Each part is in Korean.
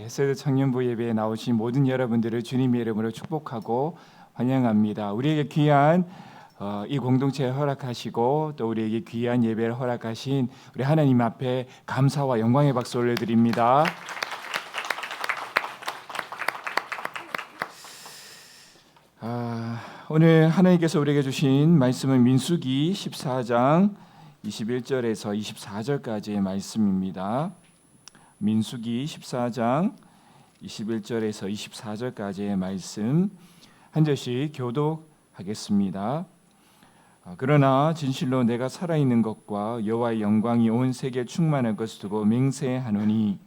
헤세드 청년부 예배에 나오신 모든 여러분들을 주님의 이름으로 축복하고 환영합니다. 우리에게 귀한 이 공동체에 허락하시고 또 우리에게 귀한 예배를 허락하신 우리 하나님 앞에 감사와 영광의 박수 올려드립니다. 오늘 하나님께서 우리에게 주신 말씀은 민수기 14장 21절에서 24절까지의 말씀입니다. 민수기 14장 21절에서 24절까지의 말씀 한 절씩 교독하겠습니다. 그러나 진실로 내가 살아있는 것과 여호와의 영광이 온 세계에 충만한 것을 두고 맹세하노니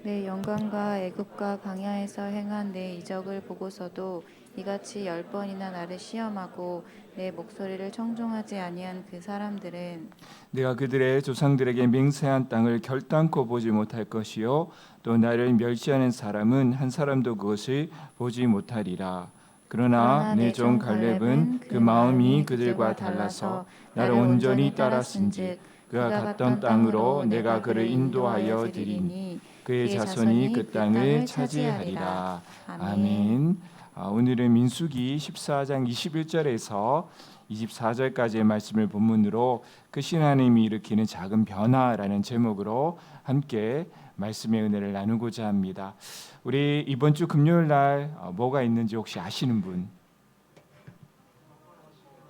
내 영광과 애굽과 광야에서 행한 내 이적을 보고서도 이같이 10번이나 나를 시험하고 내 목소리를 청종하지 아니한 그 사람들은 내가 그들의 조상들에게 맹세한 땅을 결단코 보지 못할 것이요 또 나를 멸시하는 사람은 한 사람도 그것을 보지 못하리라. 그러나 내 종 갈렙은 그 마음이 그들과 달라서 나를 온전히 따랐은즉 그가 갔던 땅으로 내가 그를 인도하여 드리니 그의 자손이 그 땅을 차지하리라. 아멘. 오늘은 민수기 14장 21절에서 24절까지의 말씀을 본문으로 크신 하나님이 일으키는 작은 변화라는 제목으로 함께 말씀의 은혜를 나누고자 합니다. 우리 이번 주 금요일 날 뭐가 있는지 혹시 아시는 분?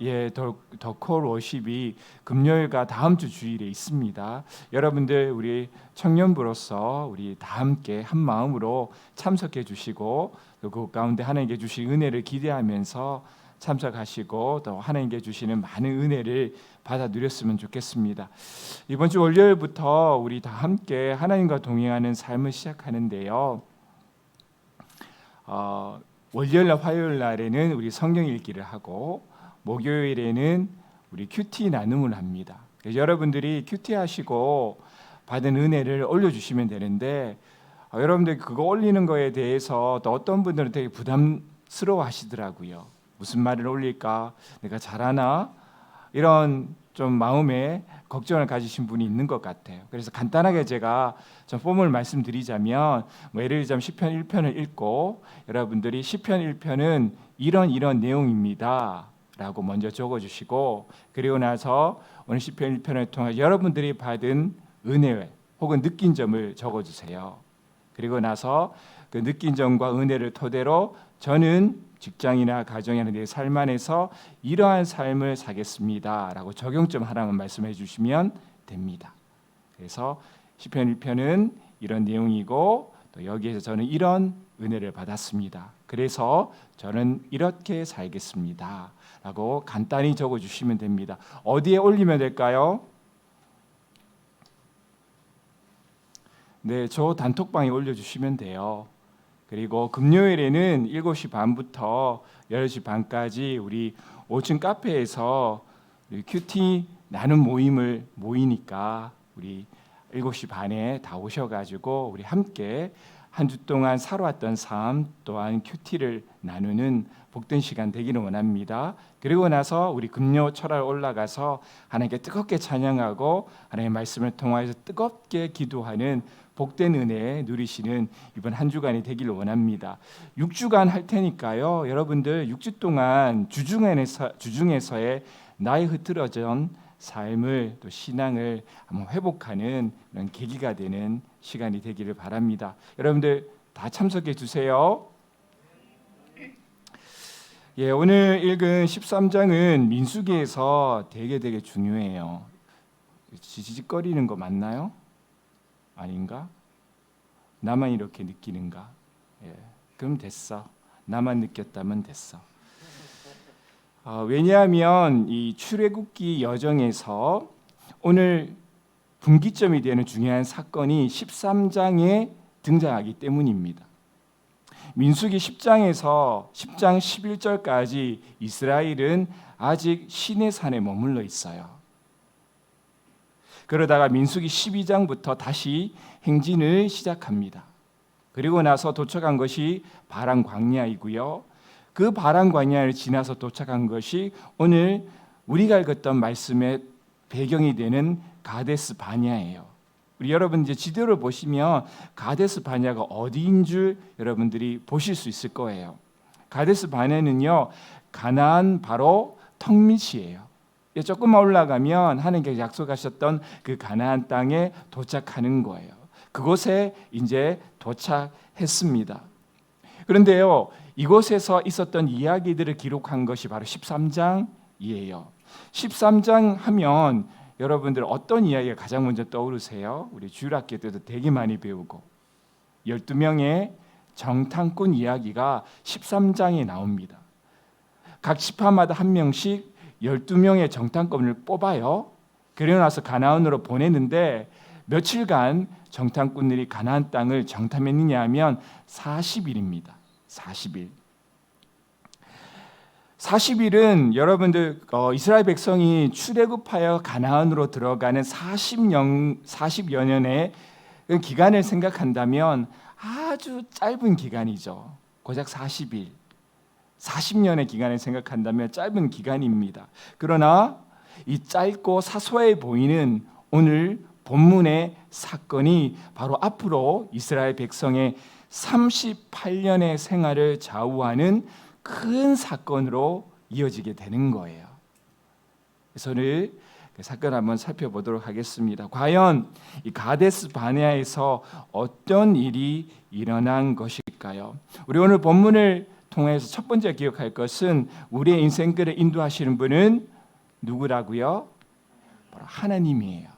예, 더콜 워십이 금요일과 다음 주 주일에 있습니다. 여러분들 우리 청년부로서 우리 다 함께 한 마음으로 참석해 주시고 그 가운데 하나님께 주신 은혜를 기대하면서 참석하시고 또 하나님께 주시는 많은 은혜를 받아 누렸으면 좋겠습니다. 이번 주 월요일부터 우리 다 함께 하나님과 동행하는 삶을 시작하는데요. 월요일 날 화요일 날에는 우리 성경 읽기를 하고 목요일에는 우리 큐티 나눔을 합니다. 여러분들이 큐티 하시고 받은 은혜를 올려주시면 되는데 여러분들 그거 올리는 거에 대해서 또 어떤 분들은 되게 부담스러워 하시더라고요. 무슨 말을 올릴까? 내가 잘하나? 이런 좀 마음에 걱정을 가지신 분이 있는 것 같아요. 그래서 간단하게 제가 좀 폼을 말씀드리자면 예를 들자면 시편 1편을 읽고 여러분들이 시편 1편은 이런 내용입니다 라고 먼저 적어주시고 그리고 나서 오늘 시편 1편을 통해 여러분들이 받은 은혜 혹은 느낀 점을 적어주세요. 그리고 나서 그 느낀 점과 은혜를 토대로 저는 직장이나 가정이나 내 삶 안에서 이러한 삶을 사겠습니다 라고 적용점 하나만 말씀해 주시면 됩니다. 그래서 시편 1편은 이런 내용이고 또 여기에서 저는 이런 은혜를 받았습니다. 그래서 저는 이렇게 살겠습니다 라고 간단히 적어주시면 됩니다. 어디에 올리면 될까요? 네, 저 단톡방에 올려주시면 돼요. 그리고 금요일에는 7시 반부터 10시 반까지 우리 5층 카페에서 우리 큐티 나눔 모임을 모이니까 우리 7시 반에 다 오셔가지고 우리 함께 한 주 동안 살아왔던 삶 또한 큐티를 나누는 복된 시간 되기를 원합니다. 그리고 나서 우리 금요 철학 올라가서 하나님께 뜨겁게 찬양하고 하나님의 말씀을 통하여서 뜨겁게 기도하는 복된 은혜 누리시는 이번 한 주간이 되기를 원합니다. 6주간 할 테니까요. 여러분들 6주 동안 주중에서의 나의 흐트러진 삶을 또 신앙을 한번 회복하는 그런 계기가 되는 시간이 되기를 바랍니다. 여러분들 다 참석해 주세요. 예, 오늘 읽은 13장은 민수기에서 되게 중요해요. 지직거리는 거 맞나요? 아닌가? 나만 이렇게 느끼는가? 예, 그럼 됐어. 나만 느꼈다면 됐어. 왜냐하면 이 출애굽기 여정에서 오늘 분기점이 되는 중요한 사건이 13장에 등장하기 때문입니다. 민수기 10장에서 10장 11절까지 이스라엘은 아직 시내산에 머물러 있어요. 그러다가 민수기 12장부터 다시 행진을 시작합니다. 그리고 나서 도착한 것이 바란 광야이고요. 그 바란 광야를 지나서 도착한 것이 오늘 우리가 읽었던 말씀의 배경이 되는 가데스 바냐예요. 우리 여러분 이제 지도를 보시면 가데스 바네아가 어디인 줄 여러분들이 보실 수 있을 거예요. 가데스 바네아는요, 가나안 바로 턱밑이에요. 조금만 올라가면 하나님께서 약속하셨던 그 가나안 땅에 도착하는 거예요. 그곳에 이제 도착했습니다. 그런데요, 이곳에서 있었던 이야기들을 기록한 것이 바로 13장이에요. 13장 하면 여러분들 어떤 이야기가 가장 먼저 떠오르세요? 우리 주일학교 때도 되게 많이 배우고 12명의 정탐꾼 이야기가 13장에 나옵니다. 각 지파마다 한 명씩 12명의 정탐꾼을 뽑아요. 그러고 나서 가나안으로 보내는데 며칠간 정탐꾼들이 가나안 땅을 정탐했느냐 하면 40일입니다. 40일. 40일은 여러분들 이스라엘 백성이 출애굽하여 가나안으로 들어가는 40여 년의 기간을 생각한다면 아주 짧은 기간이죠. 고작 40일. 40년의 기간을 생각한다면 짧은 기간입니다. 그러나 이 짧고 사소해 보이는 오늘 본문의 사건이 바로 앞으로 이스라엘 백성의 38년의 생활을 좌우하는 큰 사건으로 이어지게 되는 거예요. 그래서 오늘 그 사건을 한번 살펴보도록 하겠습니다. 과연 이 가데스 바네아에서 어떤 일이 일어난 것일까요? 우리 오늘 본문을 통해서 첫 번째 기억할 것은 우리의 인생길을 인도하시는 분은 누구라고요? 바로 하나님이에요.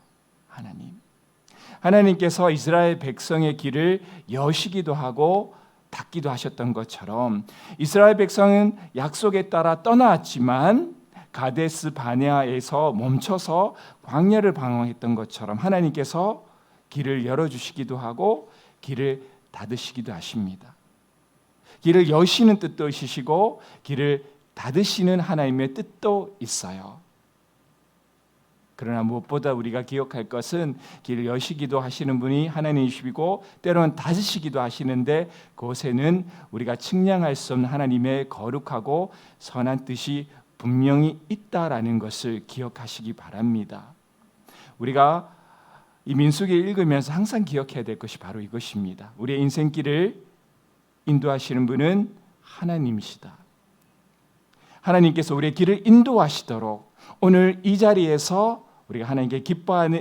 하나님께서 이스라엘 백성의 길을 여시기도 하고 닫기도 하셨던 것처럼 이스라엘 백성은 약속에 따라 떠나왔지만 가데스 바네아에서 멈춰서 광야를 방황했던 것처럼 하나님께서 길을 열어주시기도 하고 길을 닫으시기도 하십니다. 길을 여시는 뜻도 있으시고 길을 닫으시는 하나님의 뜻도 있어요. 그러나 무엇보다 우리가 기억할 것은 길을 여시기도 하시는 분이 하나님이시고 때로는 닫으시기도 하시는데 그곳에는 우리가 측량할 수 없는 하나님의 거룩하고 선한 뜻이 분명히 있다라는 것을 기억하시기 바랍니다. 우리가 이 민수기를 읽으면서 항상 기억해야 될 것이 바로 이것입니다. 우리의 인생길을 인도하시는 분은 하나님이시다. 하나님께서 우리의 길을 인도하시도록 오늘 이 자리에서 우리가 하나님께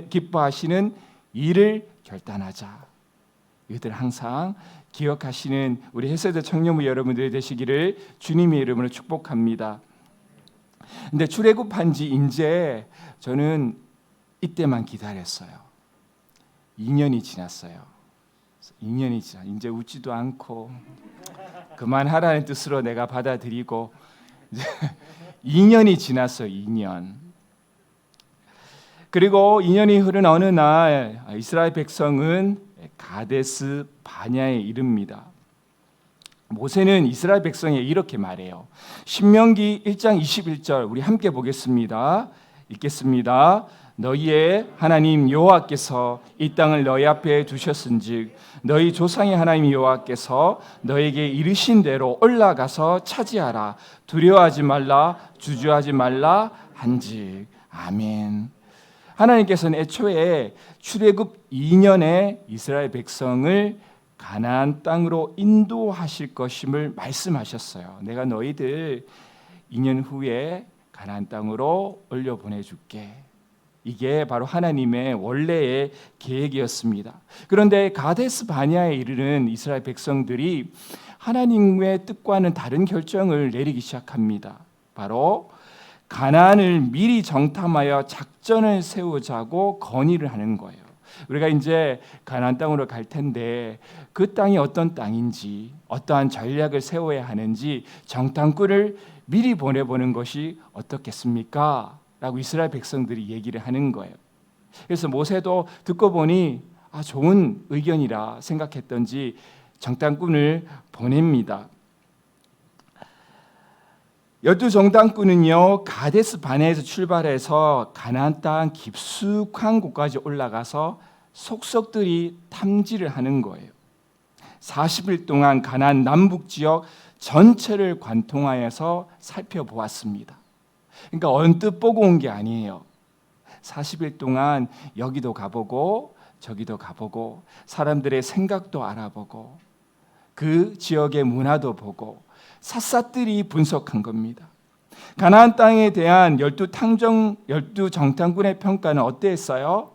기뻐하시는 일을 결단하자. 이것들 항상 기억하시는 우리 해세대 청년부 여러분들이 되시기를 주님의 이름으로 축복합니다. 근데 출애굽한 지 이제 저는 이때만 기다렸어요. 2년이 지났어요. 2년이 지나 이제 웃지도 않고 그만하라는 뜻으로 내가 받아들이고 이제 2년이 지났어요. 2년. 그리고 2년이 흐른 어느 날 이스라엘 백성은 가데스 바네아에 이릅니다. 모세는 이스라엘 백성에 이렇게 말해요. 신명기 1장 21절 우리 함께 보겠습니다. 읽겠습니다. 너희의 하나님 여호와께서 이 땅을 너희 앞에 두셨은즉 너희 조상의 하나님 여호와께서 너에게 이르신 대로 올라가서 차지하라. 두려워하지 말라 주저하지 말라 한즉. 아멘. 하나님께서는 애초에 출애굽 2년에 이스라엘 백성을 가나안 땅으로 인도하실 것임을 말씀하셨어요. 내가 너희들 2년 후에 가나안 땅으로 올려보내줄게. 이게 바로 하나님의 원래의 계획이었습니다. 그런데 가데스 바네아에 이르는 이스라엘 백성들이 하나님의 뜻과는 다른 결정을 내리기 시작합니다. 바로 가나안을 미리 정탐하여 작전을 세우자고 건의를 하는 거예요. 우리가 이제 가나안 땅으로 갈 텐데 그 땅이 어떤 땅인지 어떠한 전략을 세워야 하는지 정탐꾼을 미리 보내보는 것이 어떻겠습니까? 라고 이스라엘 백성들이 얘기를 하는 거예요. 그래서 모세도 듣고 보니 좋은 의견이라 생각했던지 정탐꾼을 보냅니다. 12정탐꾼은요 가데스 바네아에서 출발해서 가나안 땅 깊숙한 곳까지 올라가서 속속들이 탐지를 하는 거예요. 40일 동안 가나안 남북 지역 전체를 관통하여서 살펴보았습니다. 그러니까 언뜻 보고 온 게 아니에요. 40일 동안 여기도 가보고 저기도 가보고 사람들의 생각도 알아보고 그 지역의 문화도 보고 샅샅들이 분석한 겁니다. 가나안 땅에 대한 열두 정탐꾼의 평가는 어땠어요?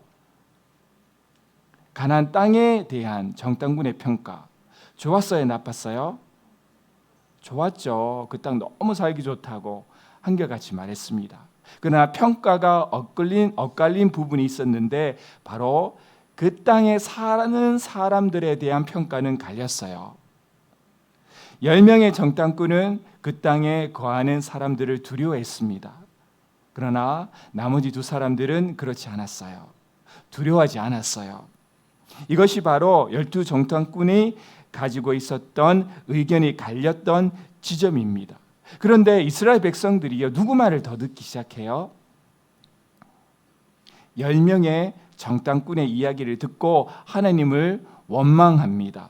가나안 땅에 대한 정탐꾼의 평가 좋았어요, 나빴어요? 좋았죠. 그 땅 너무 살기 좋다고 한결같이 말했습니다. 그러나 평가가 엇갈린 부분이 있었는데 바로 그 땅에 사는 사람들에 대한 평가는 갈렸어요. 10명의 정탐꾼은 그 땅에 거하는 사람들을 두려워했습니다. 그러나 나머지 두 사람들은 그렇지 않았어요. 두려워하지 않았어요. 이것이 바로 12 정탐꾼이 가지고 있었던 의견이 갈렸던 지점입니다. 그런데 이스라엘 백성들이요, 누구 말을 더 듣기 시작해요? 10명의 정탐꾼의 이야기를 듣고 하나님을 원망합니다.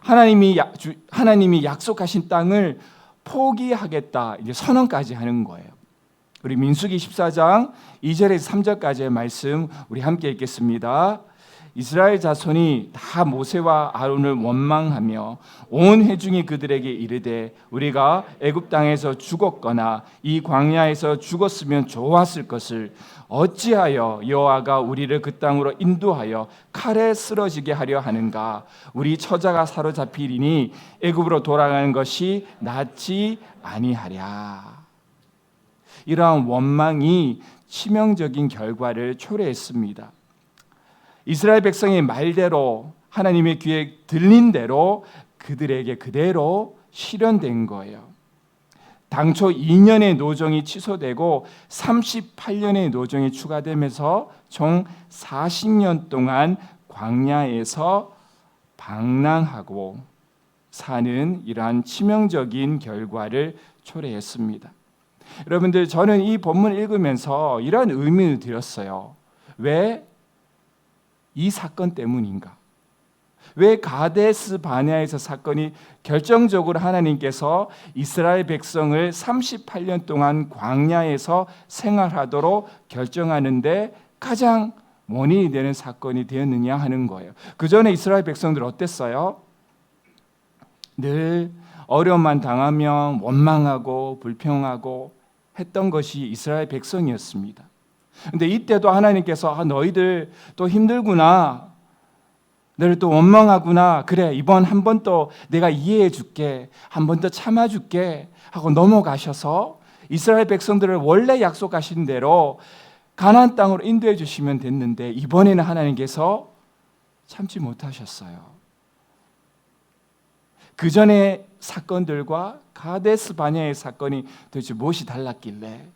하나님이 약속하신 땅을 포기하겠다, 이제 선언까지 하는 거예요. 우리 민수기 14장 2절에서 3절까지의 말씀 우리 함께 읽겠습니다. 이스라엘 자손이 다 모세와 아론을 원망하며 온 회중이 그들에게 이르되 우리가 애굽 땅에서 죽었거나 이 광야에서 죽었으면 좋았을 것을 어찌하여 여호와가 우리를 그 땅으로 인도하여 칼에 쓰러지게 하려 하는가? 우리 처자가 사로잡히리니 애굽으로 돌아가는 것이 낫지 아니하랴. 이러한 원망이 치명적인 결과를 초래했습니다. 이스라엘 백성의 말대로 하나님의 귀에 들린 대로 그들에게 그대로 실현된 거예요. 당초 2년의 노정이 취소되고 38년의 노정이 추가되면서 총 40년 동안 광야에서 방랑하고 사는 이러한 치명적인 결과를 초래했습니다. 여러분들, 저는 이 본문을 읽으면서 이러한 의미를 드렸어요. 왜? 이 사건 때문인가? 왜 가데스 바네아에서 사건이 결정적으로 하나님께서 이스라엘 백성을 38년 동안 광야에서 생활하도록 결정하는데 가장 원인이 되는 사건이 되었느냐 하는 거예요. 그 전에 이스라엘 백성들 어땠어요? 늘 어려움만 당하면 원망하고 불평하고 했던 것이 이스라엘 백성이었습니다. 근데 이때도 하나님께서 너희들 또 힘들구나, 너를 또 원망하구나, 그래 이번 한 번 또 내가 이해해 줄게, 한 번 더 참아 줄게 하고 넘어가셔서 이스라엘 백성들을 원래 약속하신 대로 가나안 땅으로 인도해 주시면 됐는데 이번에는 하나님께서 참지 못하셨어요. 그 전의 사건들과 가데스 바네아의 사건이 도대체 무엇이 달랐길래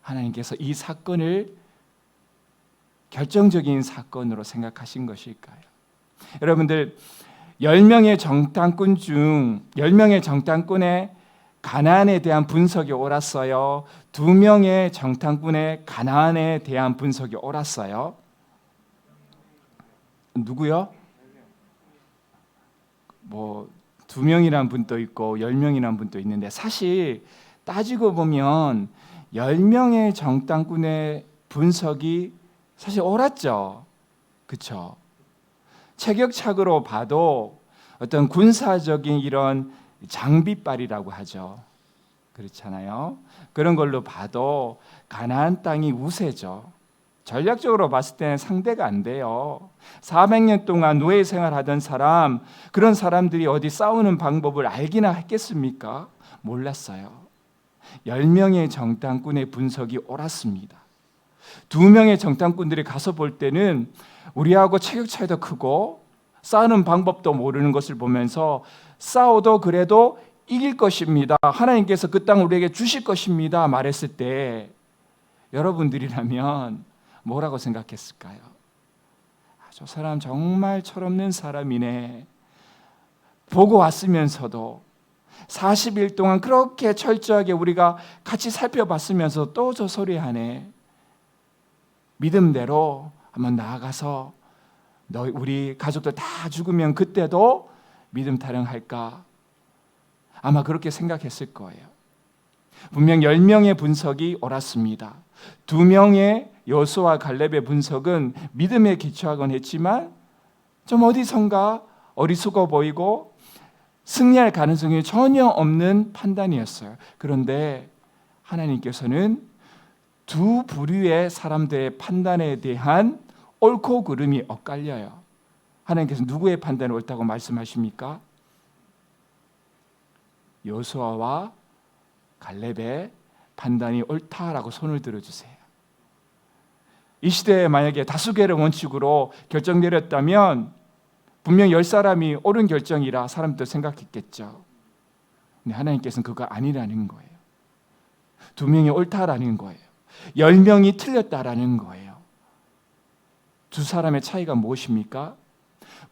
하나님께서 이 사건을 결정적인 사건으로 생각하신 것일까요? 여러분들, 10명의 정탐꾼 중 10명의 정탐꾼의 가나안에 대한 분석이 옳았어요? 2명의 정탐꾼의 가나안에 대한 분석이 옳았어요? 누구요? 2명이란 분도 있고 10명이란 분도 있는데 사실 따지고 보면 10명의 정탐꾼의 분석이 사실 옳았죠. 그렇죠? 체격착으로 봐도 어떤 군사적인 이런 장비빨이라고 하죠. 그렇잖아요. 그런 걸로 봐도 가나안 땅이 우세죠. 전략적으로 봤을 때는 상대가 안 돼요. 400년 동안 노예 생활하던 사람, 그런 사람들이 어디 싸우는 방법을 알기나 했겠습니까? 몰랐어요. 10명의 정탐꾼의 분석이 옳았습니다. 2명의 정탐꾼들이 가서 볼 때는 우리하고 체격 차이도 크고 싸우는 방법도 모르는 것을 보면서 싸워도 그래도 이길 것입니다, 하나님께서 그 땅을 우리에게 주실 것입니다 말했을 때 여러분들이라면 뭐라고 생각했을까요? 저 사람 정말 철없는 사람이네. 보고 왔으면서도 40일 동안 그렇게 철저하게 우리가 같이 살펴봤으면서 또 저 소리 하네. 믿음대로 한번 나아가서 우리 가족들 다 죽으면 그때도 믿음 타령할까? 아마 그렇게 생각했을 거예요. 분명 10명의 분석이 옳았습니다. 2명의 여호수아와 갈렙의 분석은 믿음에 기초하곤 했지만 좀 어디선가 어리석어 보이고 승리할 가능성이 전혀 없는 판단이었어요. 그런데 하나님께서는 두 부류의 사람들의 판단에 대한 옳고 그름이 엇갈려요. 하나님께서 누구의 판단이 옳다고 말씀하십니까? 여호수아와 갈렙의 판단이 옳다라고 손을 들어주세요. 이 시대에 만약에 다수결의 원칙으로 결정 내렸다면 분명 10사람이 옳은 결정이라 사람들 생각했겠죠. 근데 하나님께서는 그거 아니라는 거예요. 2명이 옳다라는 거예요. 10명이 틀렸다라는 거예요. 두 사람의 차이가 무엇입니까?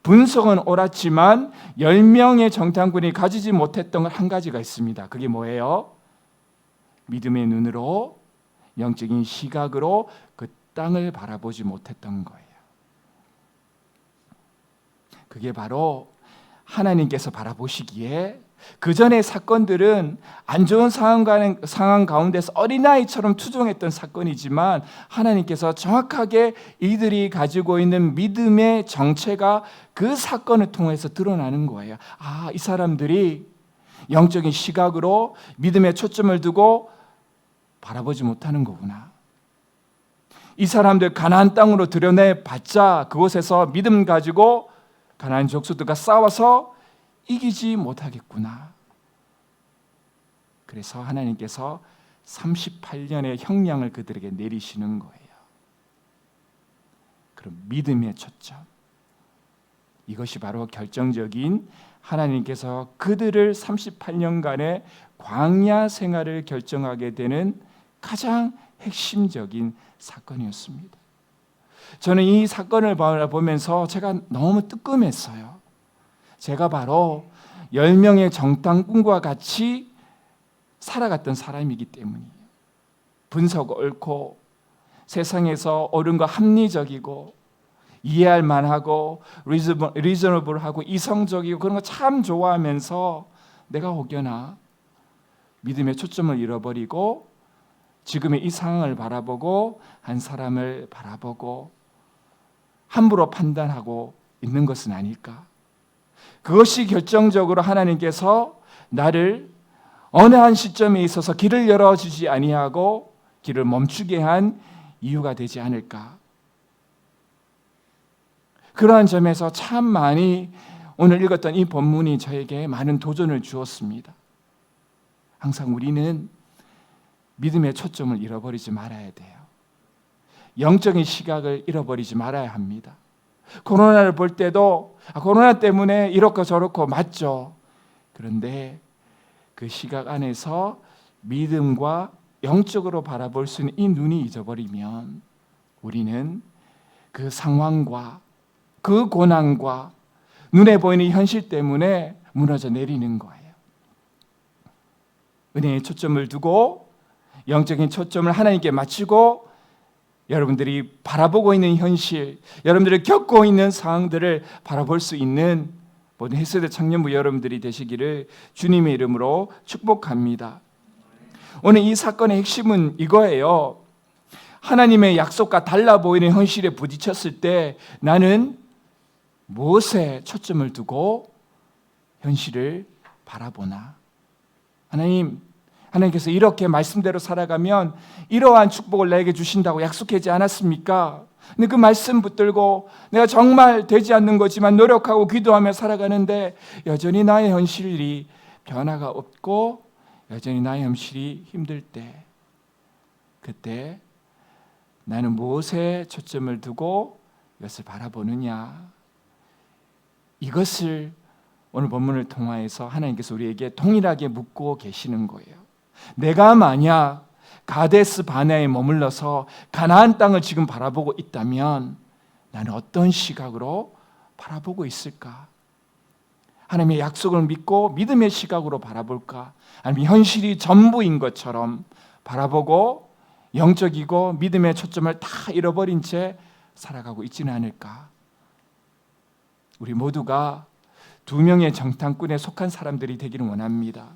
분석은 옳았지만 10명의 정탐꾼이 가지지 못했던 건 한 가지가 있습니다. 그게 뭐예요? 믿음의 눈으로, 영적인 시각으로 그 땅을 바라보지 못했던 거예요. 그게 바로 하나님께서 바라보시기에 그 전의 사건들은 안 좋은 상황 가운데서 어린아이처럼 투정했던 사건이지만 하나님께서 정확하게 이들이 가지고 있는 믿음의 정체가 그 사건을 통해서 드러나는 거예요. 아, 이 사람들이 영적인 시각으로 믿음에 초점을 두고 바라보지 못하는 거구나. 이 사람들 가나안 땅으로 들여내 봤자 그곳에서 믿음 가지고 가나안 족속들과 싸워서 이기지 못하겠구나. 그래서 하나님께서 38년의 형량을 그들에게 내리시는 거예요. 그럼 믿음의 초점. 이것이 바로 결정적인 하나님께서 그들을 38년간의 광야 생활을 결정하게 되는 가장 핵심적인 사건이었습니다. 저는 이 사건을 보면서 제가 너무 뜨끔했어요. 제가 바로 10명의 정탐꾼과 같이 살아갔던 사람이기 때문이에요. 분석 옳고 세상에서 옳은 거 합리적이고 이해할 만하고 리저너블하고 이성적이고 그런 거 참 좋아하면서 내가 혹여나 믿음의 초점을 잃어버리고 지금의 이 상황을 바라보고 한 사람을 바라보고 함부로 판단하고 있는 것은 아닐까? 그것이 결정적으로 하나님께서 나를 어느 한 시점에 있어서 길을 열어주지 아니하고 길을 멈추게 한 이유가 되지 않을까? 그러한 점에서 참 많이 오늘 읽었던 이 본문이 저에게 많은 도전을 주었습니다. 항상 우리는 믿음의 초점을 잃어버리지 말아야 돼요. 영적인 시각을 잃어버리지 말아야 합니다. 코로나를 볼 때도 코로나 때문에 이렇고 저렇고 맞죠. 그런데 그 시각 안에서 믿음과 영적으로 바라볼 수 있는 이 눈이 잊어버리면 우리는 그 상황과 그 고난과 눈에 보이는 현실 때문에 무너져 내리는 거예요. 은혜의 초점을 두고 영적인 초점을 하나님께 맞추고 여러분들이 바라보고 있는 현실, 여러분들이 겪고 있는 상황들을 바라볼 수 있는 모든 햇세대 청년부 여러분들이 되시기를 주님의 이름으로 축복합니다. 오늘 이 사건의 핵심은 이거예요. 하나님의 약속과 달라 보이는 현실에 부딪혔을 때 나는 무엇에 초점을 두고 현실을 바라보나? 하나님께서 이렇게 말씀대로 살아가면 이러한 축복을 나에게 주신다고 약속하지 않았습니까? 근데 그 말씀 붙들고 내가 정말 되지 않는 거지만 노력하고 기도하며 살아가는데 여전히 나의 현실이 변화가 없고 여전히 나의 현실이 힘들 때 그때 나는 무엇에 초점을 두고 이것을 바라보느냐? 이것을 오늘 본문을 통하여서 하나님께서 우리에게 동일하게 묻고 계시는 거예요. 내가 만약 가데스 바네아에 머물러서 가나안 땅을 지금 바라보고 있다면 나는 어떤 시각으로 바라보고 있을까? 하나님의 약속을 믿고 믿음의 시각으로 바라볼까? 아니면 현실이 전부인 것처럼 바라보고 영적이고 믿음의 초점을 다 잃어버린 채 살아가고 있지는 않을까? 우리 모두가 2명의 정탐꾼에 속한 사람들이 되기를 원합니다.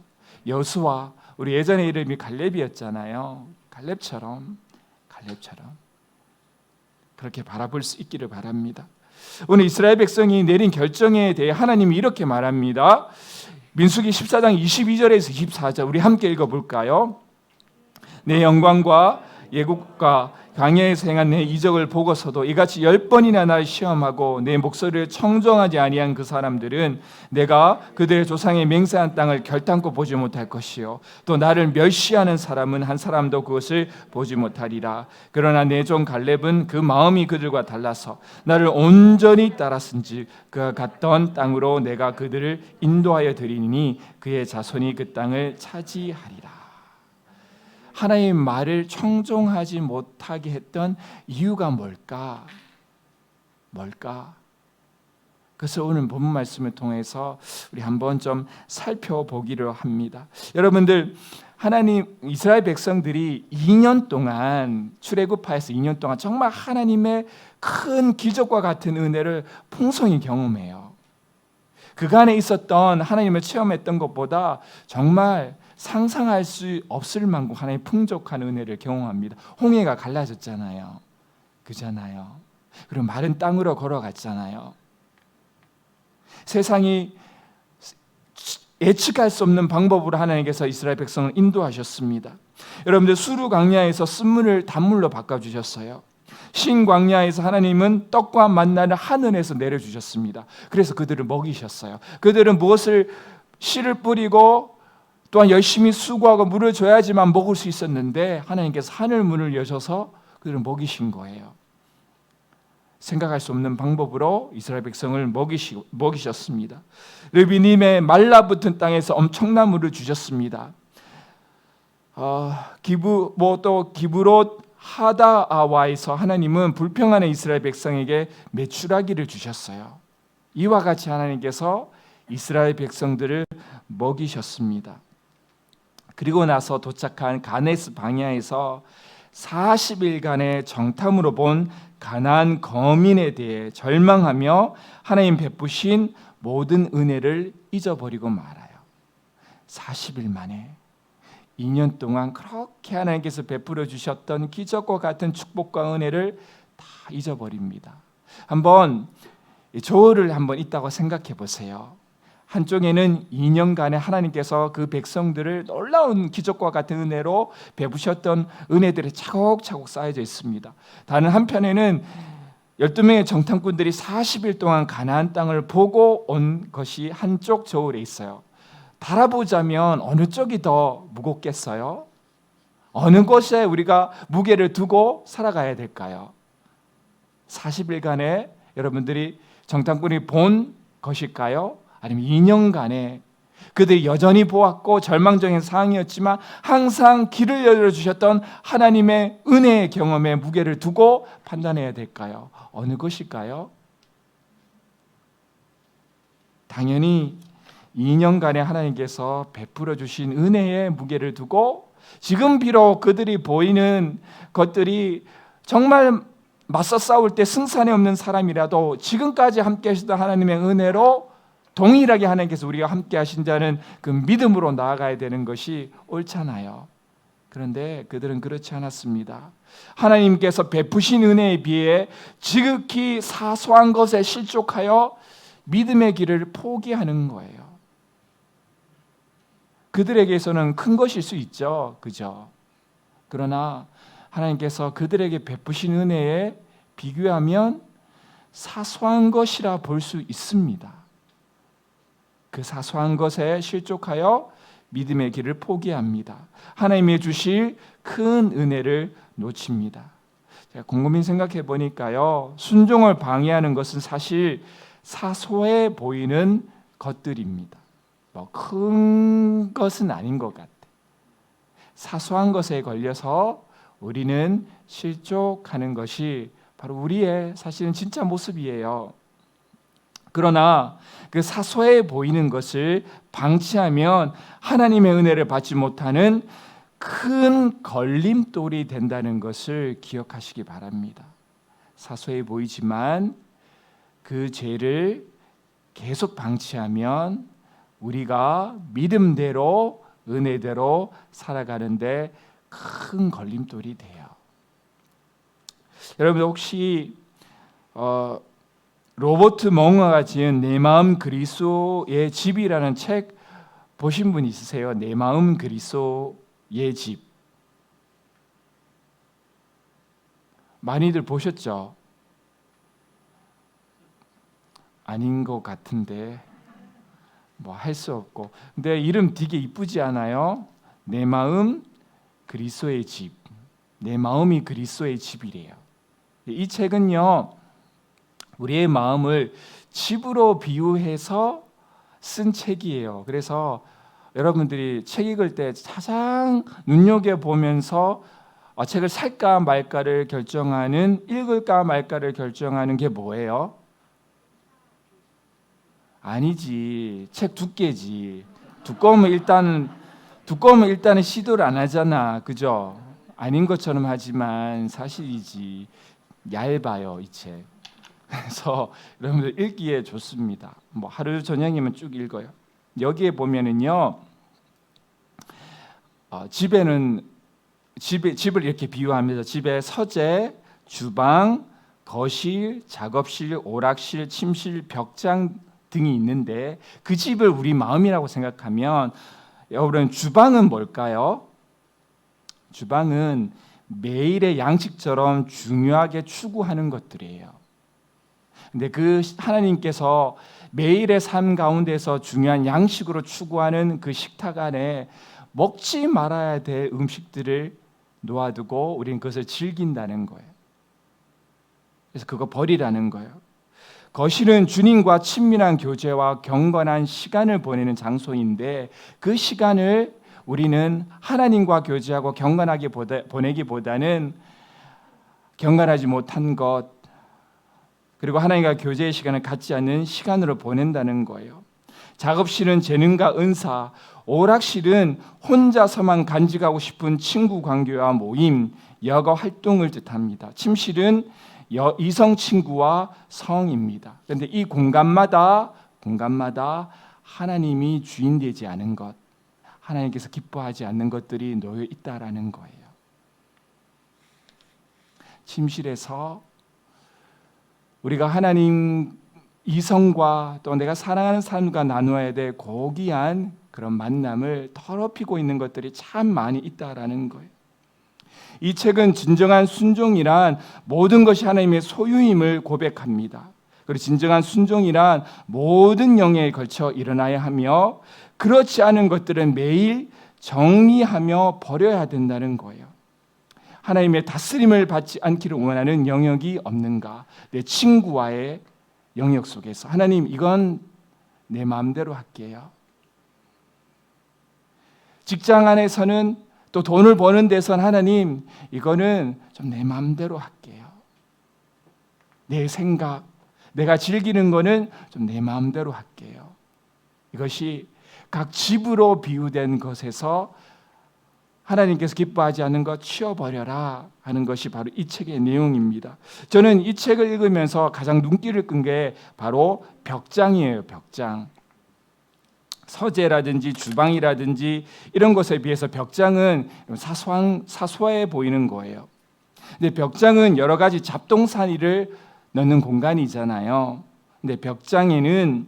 여호수아, 우리 예전에 이름이 갈렙이었잖아요. 갈렙처럼 그렇게 바라볼 수 있기를 바랍니다. 오늘 이스라엘 백성이 내린 결정에 대해 하나님이 이렇게 말합니다. 민수기 14장 22절에서 24절 우리 함께 읽어볼까요? 내 영광과 예국과 광야에서 행한 내 이적을 보고서도 이같이 10번이나 날 시험하고 내 목소리를 청종하지 아니한 그 사람들은 내가 그들의 조상의 맹세한 땅을 결단코 보지 못할 것이요 또 나를 멸시하는 사람은 한 사람도 그것을 보지 못하리라. 그러나 내 종 갈렙은 그 마음이 그들과 달라서 나를 온전히 따랐은즉 그가 갔던 땅으로 내가 그들을 인도하여 드리니 그의 자손이 그 땅을 차지하리라. 하나님의 말을 청종하지 못하게 했던 이유가 뭘까? 그래서 오늘 본문 말씀을 통해서 우리 한번 좀 살펴보기로 합니다. 여러분들, 하나님 이스라엘 백성들이 2년 동안 출애굽하에서 2년 동안 정말 하나님의 큰 기적과 같은 은혜를 풍성히 경험해요. 그간에 있었던 하나님을 체험했던 것보다 정말 상상할 수 없을 만큼 하나님의 풍족한 은혜를 경험합니다. 홍해가 갈라졌잖아요. 그잖아요. 그리고 마른 땅으로 걸어갔잖아요. 세상이 예측할 수 없는 방법으로 하나님께서 이스라엘 백성을 인도하셨습니다. 여러분들 수르 광야에서 쓴물을 단물로 바꿔주셨어요. 신 광야에서 하나님은 떡과 만나를 하늘에서 내려주셨습니다. 그래서 그들을 먹이셨어요. 그들은 무엇을 씨를 뿌리고 또한 열심히 수고하고 물을 줘야지만 먹을 수 있었는데 하나님께서 하늘 문을 여셔서 그들을 먹이신 거예요. 생각할 수 없는 방법으로 이스라엘 백성을 먹이셨습니다. 르비님의 말라붙은 땅에서 엄청난 물을 주셨습니다. 또 기브롯 하다아와에서 하나님은 불평하는 이스라엘 백성에게 메추라기를 주셨어요. 이와 같이 하나님께서 이스라엘 백성들을 먹이셨습니다. 그리고 나서 도착한 가네스 방야에서 40일간의 정탐으로 본 가나안 거민에 대해 절망하며 하나님 베푸신 모든 은혜를 잊어버리고 말아요. 40일 만에 2년 동안 그렇게 하나님께서 베풀어 주셨던 기적과 같은 축복과 은혜를 다 잊어버립니다. 한번 저를 한번 있다고 생각해 보세요. 한쪽에는 2년간에 하나님께서 그 백성들을 놀라운 기적과 같은 은혜로 베푸셨던 은혜들이 차곡차곡 쌓여져 있습니다. 다른 한편에는 12명의 정탐꾼들이 40일 동안 가나안 땅을 보고 온 것이 한쪽 저울에 있어요. 달아보자면 어느 쪽이 더 무겁겠어요? 어느 곳에 우리가 무게를 두고 살아가야 될까요? 40일간에 여러분들이 정탐꾼이 본 것일까요? 아니면 2년간에 그들이 여전히 보았고 절망적인 상황이었지만 항상 길을 열어주셨던 하나님의 은혜의 경험에 무게를 두고 판단해야 될까요? 어느 것일까요? 당연히 2년간에 하나님께서 베풀어 주신 은혜에 무게를 두고 지금 비록 그들이 보이는 것들이 정말 맞서 싸울 때 승산이 없는 사람이라도 지금까지 함께 하시던 하나님의 은혜로 동일하게 하나님께서 우리가 함께 하신 자는 그 믿음으로 나아가야 되는 것이 옳잖아요. 그런데 그들은 그렇지 않았습니다. 하나님께서 베푸신 은혜에 비해 지극히 사소한 것에 실족하여 믿음의 길을 포기하는 거예요. 그들에게서는 큰 것일 수 있죠. 그죠? 그러나 하나님께서 그들에게 베푸신 은혜에 비교하면 사소한 것이라 볼 수 있습니다. 그 사소한 것에 실족하여 믿음의 길을 포기합니다. 하나님이 주실 큰 은혜를 놓칩니다. 제가 곰곰이 생각해 보니까요, 순종을 방해하는 것은 사실 사소해 보이는 것들입니다. 큰 것은 아닌 것 같아요. 사소한 것에 걸려서 우리는 실족하는 것이 바로 우리의 사실은 진짜 모습이에요. 그러나 그 사소해 보이는 것을 방치하면 하나님의 은혜를 받지 못하는 큰 걸림돌이 된다는 것을 기억하시기 바랍니다. 사소해 보이지만 그 죄를 계속 방치하면 우리가 믿음대로 은혜대로 살아가는데 큰 걸림돌이 돼요. 여러분 혹시 로버트 멍어가 지은 내 마음 그리스도의 집이라는 책 보신 분 있으세요? 내 마음 그리스도의 집. 많이들 보셨죠? 아닌 것 같은데 뭐 할 수 없고. 근데 이름 되게 이쁘지 않아요? 내 마음 그리스도의 집. 내 마음이 그리스도의 집이래요. 이 책은요, 우리의 마음을 집으로 비유해서 쓴 책이에요. 그래서 여러분들이 책 읽을 때 가장 눈여겨보면서 책을 살까 말까를 결정하는, 읽을까 말까를 결정하는 게 뭐예요? 아니지. 책 두께지. 두꺼우면 일단은 시도를 안 하잖아. 그죠? 아닌 것처럼 하지만 사실이지. 얇아요, 이 책. 그래서 여러분들 읽기에 좋습니다. 뭐 하루 저녁이면 쭉 읽어요. 여기에 보면은요, 집을 이렇게 비유합니다. 집에 서재, 주방, 거실, 작업실, 오락실, 침실, 벽장 등이 있는데 그 집을 우리 마음이라고 생각하면 여러분 주방은 뭘까요? 주방은 매일의 양식처럼 중요하게 추구하는 것들이에요. 근데 그 하나님께서 매일의 삶 가운데서 중요한 양식으로 추구하는 그 식탁 안에 먹지 말아야 될 음식들을 놓아두고 우리는 그것을 즐긴다는 거예요. 그래서 그거 버리라는 거예요. 거실은 주님과 친밀한 교제와 경건한 시간을 보내는 장소인데 그 시간을 우리는 하나님과 교제하고 경건하게 보내기보다는 경건하지 못한 것, 그리고 하나님과 교제의 시간을 갖지 않는 시간으로 보낸다는 거예요. 작업실은 재능과 은사, 오락실은 혼자서만 간직하고 싶은 친구 관계와 모임, 여가 활동을 뜻합니다. 침실은 이성 친구와 성입니다. 그런데 이 공간마다 하나님이 주인되지 않은 것, 하나님께서 기뻐하지 않는 것들이 놓여 있다라는 거예요. 침실에서 우리가 하나님 이성과 또 내가 사랑하는 사람과 나누어야 될 고귀한 그런 만남을 더럽히고 있는 것들이 참 많이 있다라는 거예요. 이 책은 진정한 순종이란 모든 것이 하나님의 소유임을 고백합니다. 그리고 진정한 순종이란 모든 영역에 걸쳐 일어나야 하며 그렇지 않은 것들은 매일 정리하며 버려야 된다는 거예요. 하나님의 다스림을 받지 않기를 원하는 영역이 없는가? 내 친구와의 영역 속에서 하나님 이건 내 마음대로 할게요. 직장 안에서는 또 돈을 버는 데선 하나님 이거는 좀 내 마음대로 할게요. 내 생각, 내가 즐기는 거는 좀 내 마음대로 할게요. 이것이 각 집으로 비유된 것에서 하나님께서 기뻐하지 않는 것 치워버려라 하는 것이 바로 이 책의 내용입니다. 저는 이 책을 읽으면서 가장 눈길을 끈 게 바로 벽장이에요. 벽장. 서재라든지 주방이라든지 이런 것에 비해서 벽장은 사소해 보이는 거예요. 근데 벽장은 여러 가지 잡동사니를 넣는 공간이잖아요. 근데 벽장에는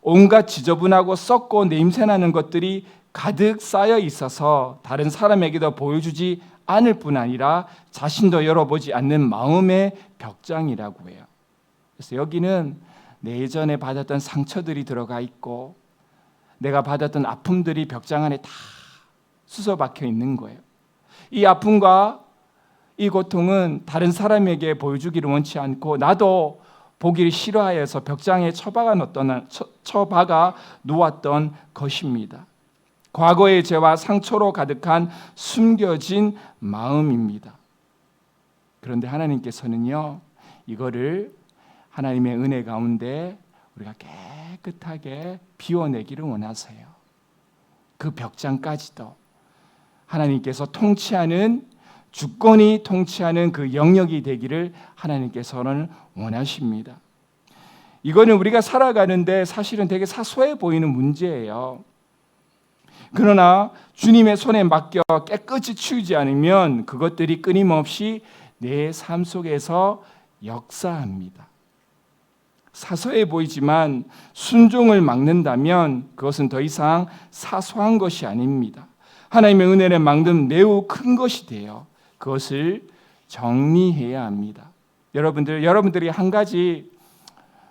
온갖 지저분하고 썩고 냄새나는 것들이 가득 쌓여 있어서 다른 사람에게도 보여주지 않을 뿐 아니라 자신도 열어보지 않는 마음의 벽장이라고 해요. 그래서 여기는 내 예전에 받았던 상처들이 들어가 있고 내가 받았던 아픔들이 벽장 안에 다 수서박혀 있는 거예요. 이 아픔과 이 고통은 다른 사람에게 보여주기를 원치 않고 나도 보기를 싫어하여서 벽장에 처박아 놓았던 것입니다. 과거의 죄와 상처로 가득한 숨겨진 마음입니다. 그런데 하나님께서는요, 이거를 하나님의 은혜 가운데 우리가 깨끗하게 비워내기를 원하세요. 그 벽장까지도 하나님께서 통치하는, 주권이 통치하는 그 영역이 되기를 하나님께서는 원하십니다. 이거는 우리가 살아가는데 사실은 되게 사소해 보이는 문제예요. 그러나 주님의 손에 맡겨 깨끗이 치우지 않으면 그것들이 끊임없이 내 삶 속에서 역사합니다. 사소해 보이지만 순종을 막는다면 그것은 더 이상 사소한 것이 아닙니다. 하나님의 은혜를 막는 매우 큰 것이 돼요. 그것을 정리해야 합니다. 여러분들이 한 가지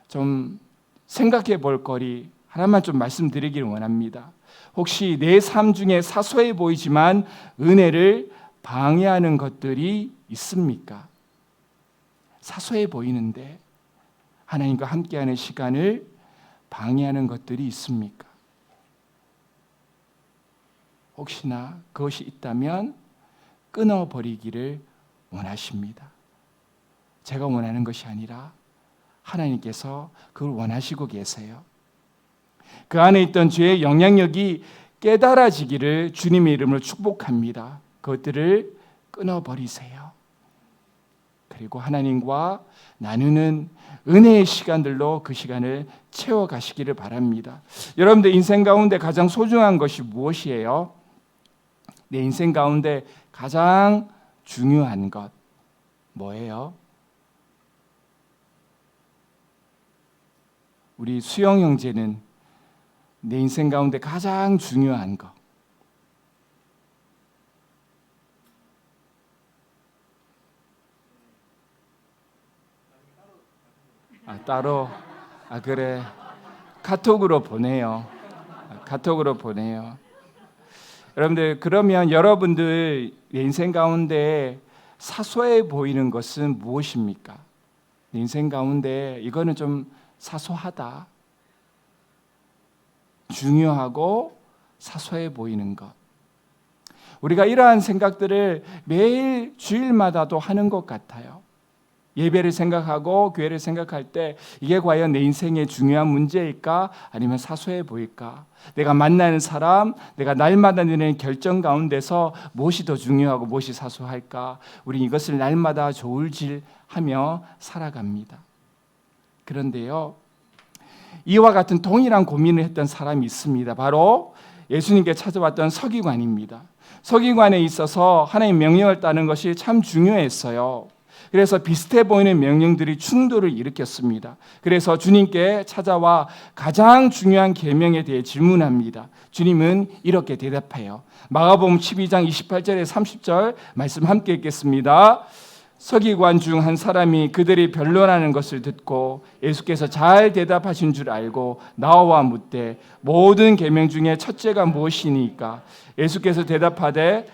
좀 생각해 볼 거리 하나만 좀 말씀드리기를 원합니다. 혹시 내 삶 중에 사소해 보이지만 은혜를 방해하는 것들이 있습니까? 사소해 보이는데 하나님과 함께하는 시간을 방해하는 것들이 있습니까? 혹시나 그것이 있다면 끊어버리기를 원하십니다. 제가 원하는 것이 아니라 하나님께서 그걸 원하시고 계세요. 그 안에 있던 죄의 영향력이 깨달아지기를 주님의 이름으로 축복합니다. 그것들을 끊어버리세요. 그리고 하나님과 나누는 은혜의 시간들로 그 시간을 채워가시기를 바랍니다. 여러분들 인생 가운데 가장 소중한 것이 무엇이에요? 내 인생 가운데 가장 중요한 것 뭐예요? 우리 수영 형제는 내 인생 가운데 가장 중요한 것 따로 그래 카톡으로 보내요. 카톡으로 보내요. 여러분들 그러면 여러분들 인생 가운데 사소해 보이는 것은 무엇입니까? 인생 가운데 이거는 좀 사소하다. 중요하고 사소해 보이는 것. 우리가 이러한 생각들을 매일 주일마다도 하는 것 같아요. 예배를 생각하고 교회를 생각할 때 이게 과연 내 인생의 중요한 문제일까? 아니면 사소해 보일까? 내가 만나는 사람, 내가 날마다 내리는 결정 가운데서 무엇이 더 중요하고 무엇이 사소할까? 우리 이것을 날마다 저울질하며 살아갑니다. 그런데요, 이와 같은 동일한 고민을 했던 사람이 있습니다. 바로 예수님께 찾아왔던 서기관입니다. 서기관에 있어서 하나님의 명령을 따르는 것이 참 중요했어요. 그래서 비슷해 보이는 명령들이 충돌을 일으켰습니다. 그래서 주님께 찾아와 가장 중요한 계명에 대해 질문합니다. 주님은 이렇게 대답해요. 마가복음 12장 28절에 30절 말씀 함께 읽겠습니다. 서기관 중 한 사람이 그들이 변론하는 것을 듣고 예수께서 잘 대답하신 줄 알고 나와 묻되 모든 계명 중에 첫째가 무엇이니까? 예수께서 대답하되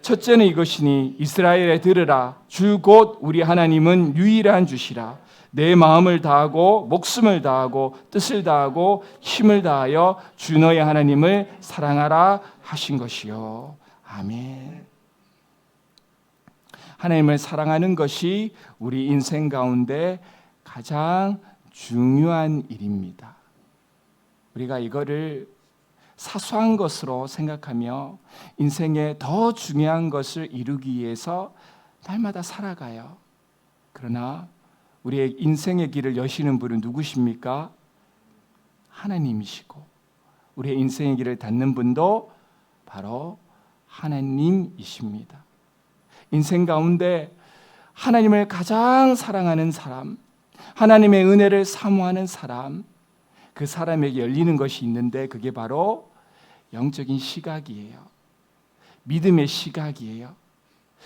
첫째는 이것이니 이스라엘에 들으라. 주 곧 우리 하나님은 유일한 주시라. 내 마음을 다하고 목숨을 다하고 뜻을 다하고 힘을 다하여 주 너의 하나님을 사랑하라 하신 것이요. 아멘. 하나님을 사랑하는 것이 우리 인생 가운데 가장 중요한 일입니다. 우리가 이거를 사소한 것으로 생각하며 인생에 더 중요한 것을 이루기 위해서 날마다 살아가요. 그러나 우리의 인생의 길을 여시는 분은 누구십니까? 하나님이시고 우리의 인생의 길을 닫는 분도 바로 하나님이십니다. 인생 가운데 하나님을 가장 사랑하는 사람, 하나님의 은혜를 사모하는 사람, 그 사람에게 열리는 것이 있는데 그게 바로 영적인 시각이에요. 믿음의 시각이에요.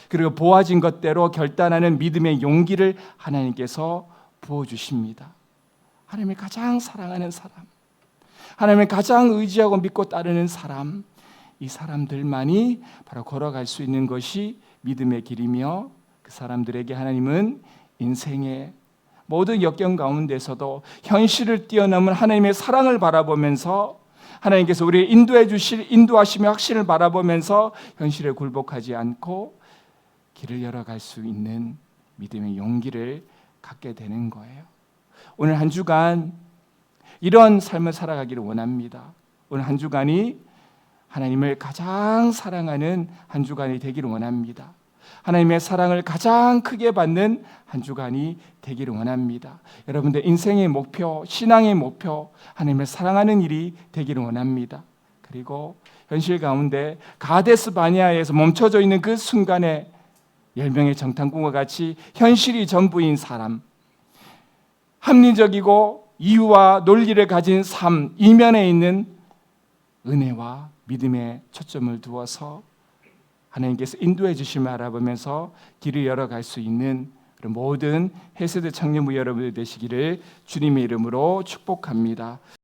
그리고 보아진 것대로 결단하는 믿음의 용기를 하나님께서 부어주십니다. 하나님을 가장 사랑하는 사람, 하나님을 가장 의지하고 믿고 따르는 사람, 이 사람들만이 바로 걸어갈 수 있는 것이 믿음의 길이며 그 사람들에게 하나님은 인생의 모든 역경 가운데서도 현실을 뛰어넘은 하나님의 사랑을 바라보면서 하나님께서 우리를 인도해 주실 인도하심의 확신을 바라보면서 현실에 굴복하지 않고 길을 열어갈 수 있는 믿음의 용기를 갖게 되는 거예요. 오늘 한 주간 이런 삶을 살아가기를 원합니다. 오늘 한 주간이 하나님을 가장 사랑하는 한 주간이 되기를 원합니다. 하나님의 사랑을 가장 크게 받는 한 주간이 되기를 원합니다. 여러분들 인생의 목표, 신앙의 목표, 하나님을 사랑하는 일이 되기를 원합니다. 그리고 현실 가운데 가데스 바네아에서 멈춰져 있는 그 순간에 10명의 정탐꾼과 같이 현실이 전부인 사람, 합리적이고 이유와 논리를 가진 삶 이면에 있는 은혜와 믿음에 초점을 두어서 하나님께서 인도해 주심을 알아보면서 길을 열어갈 수 있는 모든 해세대 청년부 여러분들 되시기를 주님의 이름으로 축복합니다.